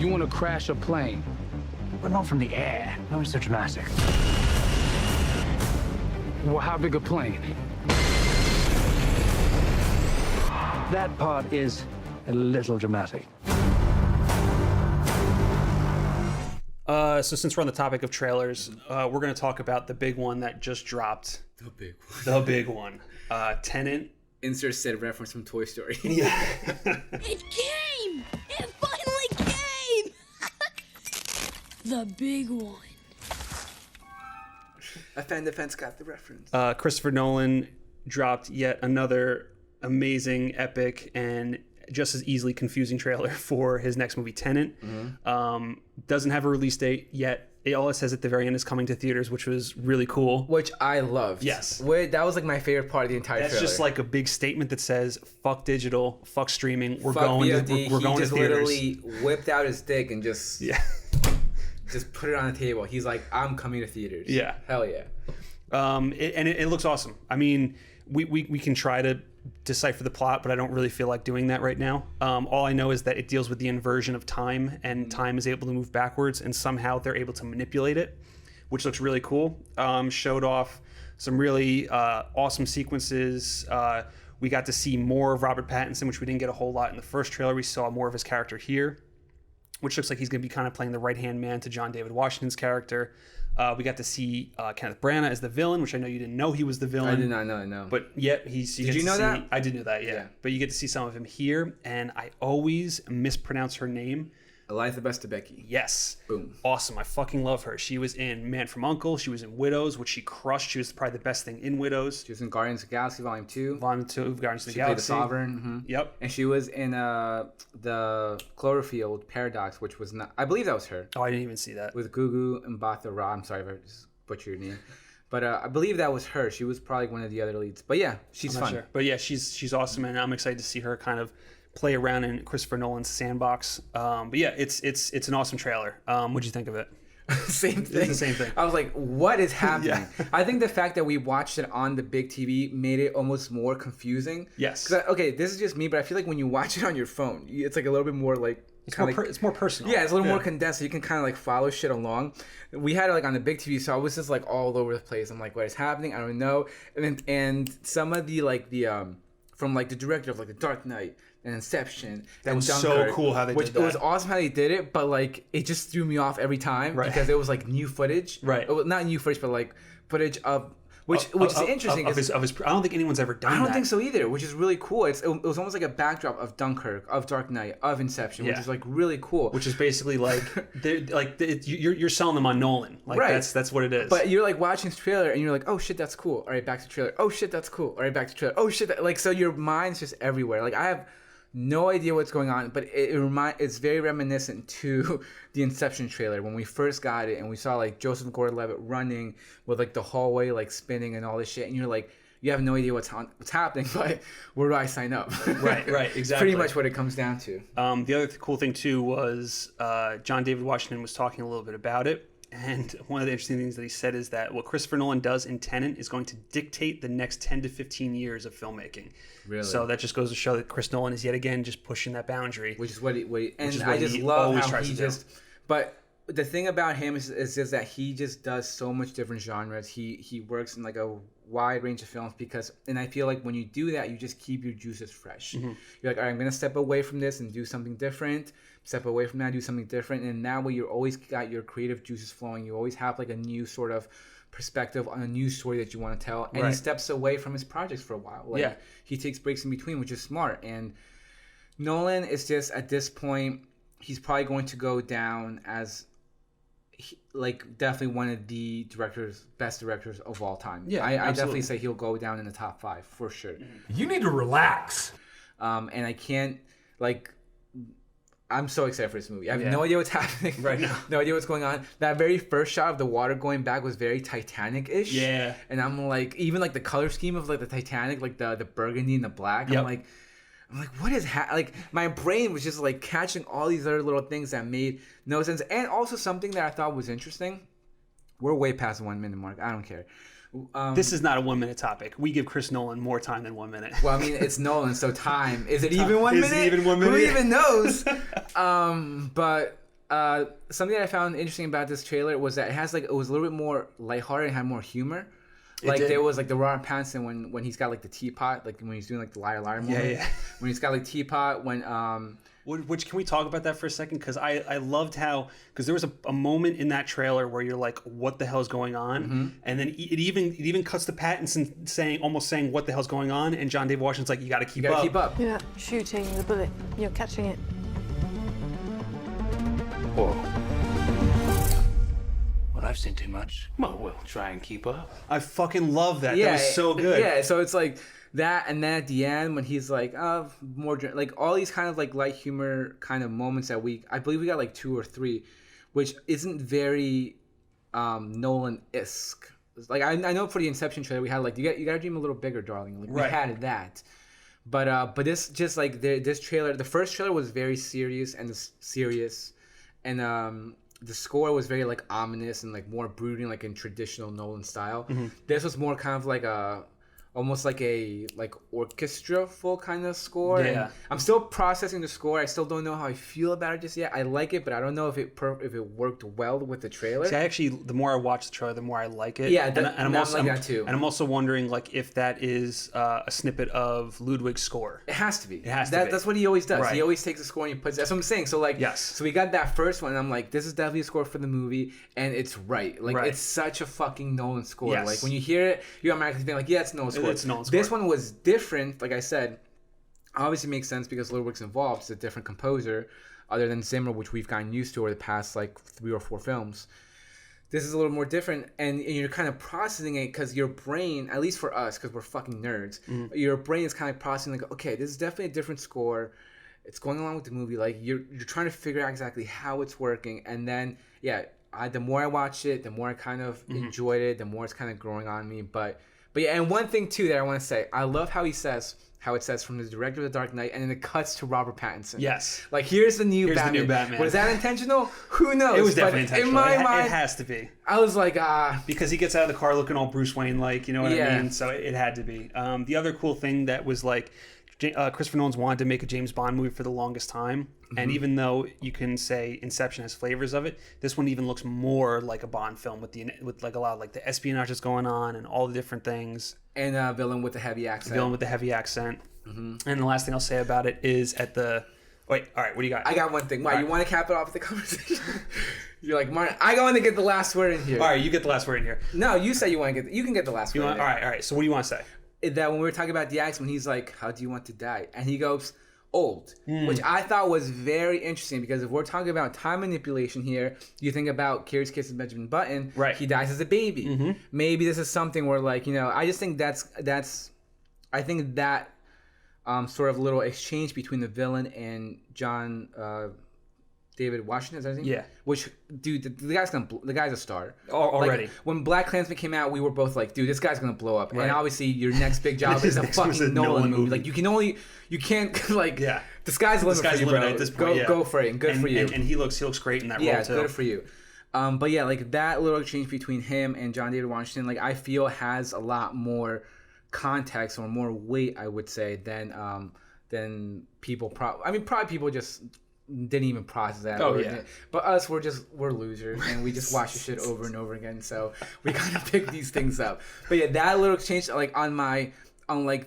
You want to crash a plane. But not from the air. That was so dramatic. Well, how big a plane? That part is a little dramatic. So since we're on the topic of trailers, we're going to talk about the big one that just dropped. The big one. The big one. Tenet. Insert said reference from Toy Story. Yeah. It came! It finally came! The big one. A fan defense got the reference. Christopher Nolan dropped yet another amazing, epic, and just as easily confusing trailer for his next movie, Tenet. Doesn't have a release date yet. It all it says at the very end is coming to theaters, which was really cool. Which I loved. Yes. That was like my favorite part of the entire That's trailer. just like a big statement that says, fuck digital, fuck streaming, we're Fuck going VOD. to we're going He just to theaters. literally whipped out his dick and just put it on the table. He's like, I'm coming to theaters. Yeah. Hell yeah. It looks awesome. I mean, we can try to decipher the plot, but I don't really feel like doing that right now. All I know is that it deals with the inversion of time, and time is able to move backwards, and somehow they're able to manipulate it, which looks really cool. Showed off some really awesome sequences. We got to see more of Robert Pattinson, which we didn't get a whole lot in the first trailer. We saw more of his character here, which looks like he's going to be kind of playing the right-hand man to John David Washington's character. We got to see Kenneth Branagh as the villain, which I know you didn't know he was the villain. I did not know, no. But yet he's. Did you know that? I did know that, yeah. But you get to see some of him here, and I always mispronounce her name. Eliza Bestebecki. Yes. Boom. Awesome. I fucking love her. She was in Man from U.N.C.L.E. She was in Widows, which she crushed. She was probably the best thing in Widows. She was in Guardians of the Galaxy Volume 2. Volume 2 of Guardians of the She Galaxy. played the Sovereign. Mm-hmm. Yep. And she was in the Cloverfield Paradox, which was not... I believe that was her. Oh, I didn't even see that. With Gugu and Mbatha Raw. I'm sorry if I just butchered your name. But I believe that was her. She was probably one of the other leads. But yeah, she's fun. Sure. But yeah, she's awesome, and I'm excited to see her kind of play around in Christopher Nolan's sandbox. But yeah, it's an awesome trailer. What'd you think of it? Same thing. It's the same thing. I was like, what is happening? Yeah. I think the fact that we watched it on the big TV made it almost more confusing. Yes. 'Cause okay, this is just me, but I feel like when you watch it on your phone, it's like a little bit more like... It's more personal. Yeah, it's a little more condensed, so you can kind of like follow shit along. We had it like on the big TV, so I was just like all over the place. I'm like, what is happening? I don't know. And some of the like from like the director of like The Dark Knight and Inception. That was Dunkirk, so cool how they did that. It was awesome how they did it, but like it just threw me off every time because it was like new footage. Right. Well, not new footage, but like footage of which is interesting. Of his, I don't think anyone's ever done that. I don't think so either, which is really cool. It was almost like a backdrop of Dunkirk, of Dark Knight, of Inception, which is like really cool. Which is basically like you're selling them on Nolan. Like right. That's what it is. But you're like watching the trailer and you're like, oh shit, that's cool. All right, back to trailer. Oh shit, that's cool. All right, back to trailer. Oh shit, like so your mind's just everywhere. Like I have no idea what's going on, but it's very reminiscent to the Inception trailer when we first got it and we saw like Joseph Gordon-Levitt running with like the hallway like spinning and all this shit, and you're like, you have no idea what's happening, but where do I sign up? Right, exactly. Pretty much what it comes down to. The other cool thing too was John David Washington was talking a little bit about it. And one of the interesting things that he said is that what Christopher Nolan does in Tenet is going to dictate the next 10 to 15 years of filmmaking. Really? So that just goes to show that Chris Nolan is yet again just pushing that boundary. Which is what he and I just love how he just... But the thing about him is just that he just does so much different genres. He works in like a wide range of films and I feel like when you do that, you just keep your juices fresh. Mm-hmm. You're like, all right, I'm going to step away from this and do something different. Step away from that, do something different. And that way you're always got your creative juices flowing. You always have like a new sort of perspective on a new story that you want to tell. And he steps away from his projects for a while. Like, he takes breaks in between, which is smart. And Nolan is just, at this point, he's probably going to go down as definitely one of the best directors of all time. Yeah, I definitely say he'll go down in the top 5 for sure. You need to relax. And I can't I'm so excited for this movie. I have no idea what's happening right now. No idea what's going on. That very first shot of the water going back was very Titanic-ish. Yeah. And I'm like, even like the color scheme of like the Titanic, like the burgundy and the black. Yep. I'm like, what is like my brain was just like catching all these other little things that made no sense. And also something that I thought was interesting. We're way past the 1 minute mark. I don't care. This is not a 1 minute topic. We give Chris Nolan more time than 1 minute. Well, I mean, it's Nolan, so time. Is it even 1 minute? Is it even 1 minute? Who even knows? But something that I found interesting about this trailer was that it was a little bit more lighthearted and had more humor. Like there was like the Robert Pattinson when he's got like the teapot, like when he's doing like the liar moment. Yeah. When he's got like teapot Which can we talk about that for a second? Because I loved how there was a moment in that trailer where you're like, what the hell's going on? And then it even cuts to Pattinson almost saying what the hell's going on, and John David Washington's like, you got to keep up. You're not shooting the bullet, you're catching it. Whoa. Well, I've seen too much. Well, we'll try and keep up. I fucking love that. That was so good. Yeah, so it's like that, and then at the end when he's like, more like all these kind of like light humor kind of moments that I believe we got like 2 or 3, which isn't very Nolan-esque. Like I know for the Inception trailer we had like you gotta dream a little bigger, darling. Like we had that, but this just like this trailer, the first trailer was very serious, and the score was very like ominous and like more brooding, like in traditional Nolan style. This was more kind of like almost like a orchestra full kind of score. Yeah. And I'm still processing the score. I still don't know how I feel about it just yet. I like it, but I don't know if it worked well with the trailer. See, I actually, the more I watch the trailer, the more I like it. Yeah, and I'm also like that too. And I'm also wondering like if that is a snippet of Ludwig's score. It has to be. It has to be. That's what he always does. Right. He always takes the score and he puts. That's what I'm saying. So like, yes. So we got that first one, and I'm like, this is definitely a score for the movie, and it's right. Like it's such a fucking Nolan score. Yes. Like when you hear it, you automatically think like, yeah, it's Nolan score. It's Nolan score. This one was different. Like I said, obviously makes sense because Ludwig's involved. It's a different composer, other than Zimmer, which we've gotten used to over the past like 3 or 4 films. This is a little more different, and you're kind of processing it because your brain, at least for us, because we're fucking nerds, your brain is kind of processing like, okay, this is definitely a different score. It's going along with the movie. Like you're trying to figure out exactly how it's working, and then the more I watched it, the more I kind of enjoyed it, the more it's kind of growing on me. But yeah, and one thing too that I want to say, I love how it says from the director of The Dark Knight, and then it cuts to Robert Pattinson. Yes. Like here's the new Batman. Was that intentional? Who knows? It was definitely intentional. In my mind, it has to be. I was like, because he gets out of the car looking all Bruce Wayne like, you know what I mean? So it had to be. The other cool thing that was like, Christopher Nolan's wanted to make a James Bond movie for the longest time, and even though you can say Inception has flavors of it, this one even looks more like a Bond film with like a lot of like the espionage that's going on and all the different things. And villain with the heavy accent. And the last thing I'll say about it is all right, what do you got? I got one thing. Why, you want to cap it off the conversation? You're like, Martin, I want to get the last word in here. All right, you get the last word in here. No, you say you want to get. You can get the last word. All right. So what do you want to say? That when we were talking about the accent, when he's like, "How do you want to die?" and he goes, "Old," which I thought was very interesting because if we're talking about time manipulation here, you think about Carrie's Kiss and Benjamin Button. Right. He dies as a baby. Maybe this is something where, like, I just think I think that sort of little exchange between the villain and John David Washington, is that his name? Yeah. Which, dude, the guy's a star. Already. Like, when Black Klansman came out, we were both like, dude, this guy's gonna blow up. Right. And obviously, your next big job is a fucking Nolan movie. Like, you can't like, the sky's the limit for you, bro. At this point, go for it, and good for you. And he looks great in that role too. Yeah, good for you. But yeah, like that little exchange between him and John David Washington, like I feel has a lot more context or more weight, I would say, than people probably people just didn't even process that. But us, we're losers, and we just watch the shit over and over again. So we kind of pick these things up. But yeah, that little exchange, like on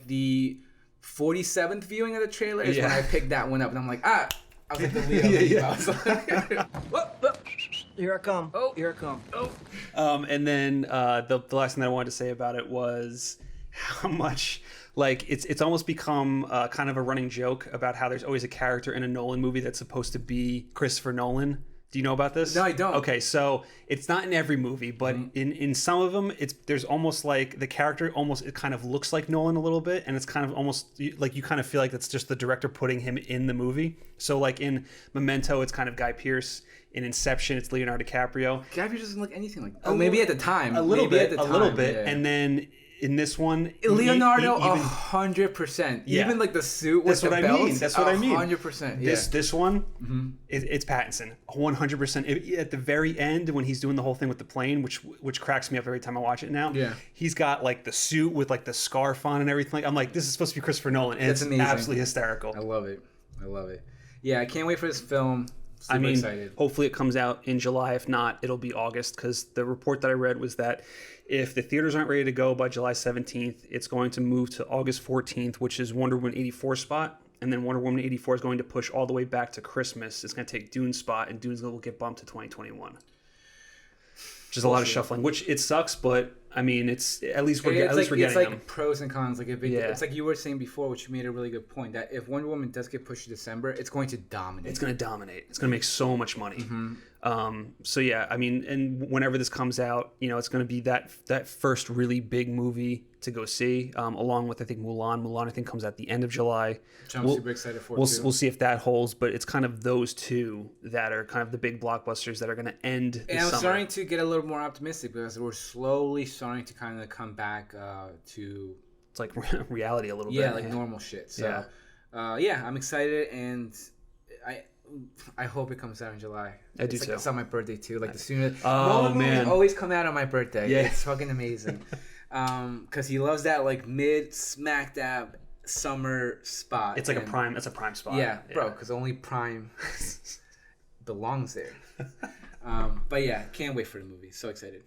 the 47th viewing of the trailer is when I picked that one up, and I'm like, I was like the Leo. I was like, here I come. Oh, here I come. Oh. And then the last thing that I wanted to say about it was how much. Like it's almost become kind of a running joke about how there's always a character in a Nolan movie that's supposed to be Christopher Nolan. Do you know about this? No, I don't. Okay, so it's not in every movie, but in some of them, there's almost like the character it kind of looks like Nolan a little bit, and it's kind of almost like you kind of feel like that's just the director putting him in the movie. So like in Memento, it's kind of Guy Pearce. In Inception, it's Leonardo DiCaprio. Guy Pearce doesn't look anything like. Oh, maybe at the time. A little bit. Yeah. And then. In this one, Leonardo, 100%. Yeah. Even like the suit with the belts. That's what I mean. 100%. Yeah. This one, it's Pattinson, 100%. At the very end, when he's doing the whole thing with the plane, which cracks me up every time I watch it now. Yeah. He's got like the suit with like the scarf on and everything. I'm like, this is supposed to be Christopher Nolan, and it's amazing. Absolutely hysterical. I love it. Yeah, I can't wait for this film. I mean, excited. Hopefully it comes out in July. If not, it'll be August, because the report that I read was that if the theaters aren't ready to go by July 17th, it's going to move to August 14th, which is Wonder Woman 84 spot. And then Wonder Woman 84 is going to push all the way back to Christmas. It's going to take Dune's spot, and Dune's will get bumped to 2021. Which is a lot of shuffling, which it sucks, but I mean, it's at least we're getting it's like them. pros and cons. Like it's like you were saying before, which you made a really good point, that if Wonder Woman does get pushed to December, it's going to dominate. It's going to dominate. It's going to make so much money. So yeah, I mean, and whenever this comes out, you know, it's going to be that first really big movie to go see, along with I think Mulan. Mulan I think comes out the end of July. Which I'm super excited for. We'll see if that holds, but it's kind of those two that are kind of the big blockbusters that are going to end. And I'm starting to get a little more optimistic because we're slowly starting to kind of come back to it's like reality a little bit. Yeah, like normal shit. So yeah, I'm excited, and I hope it comes out in July. I do too. It's on my birthday too. Like the sooner. Oh man! Always come out on my birthday. Yeah, it's fucking amazing. Because he loves that like mid smack dab summer spot. It's like a prime. It's a prime spot. Yeah, bro. Because only prime belongs there. But yeah, can't wait for the movie. So excited.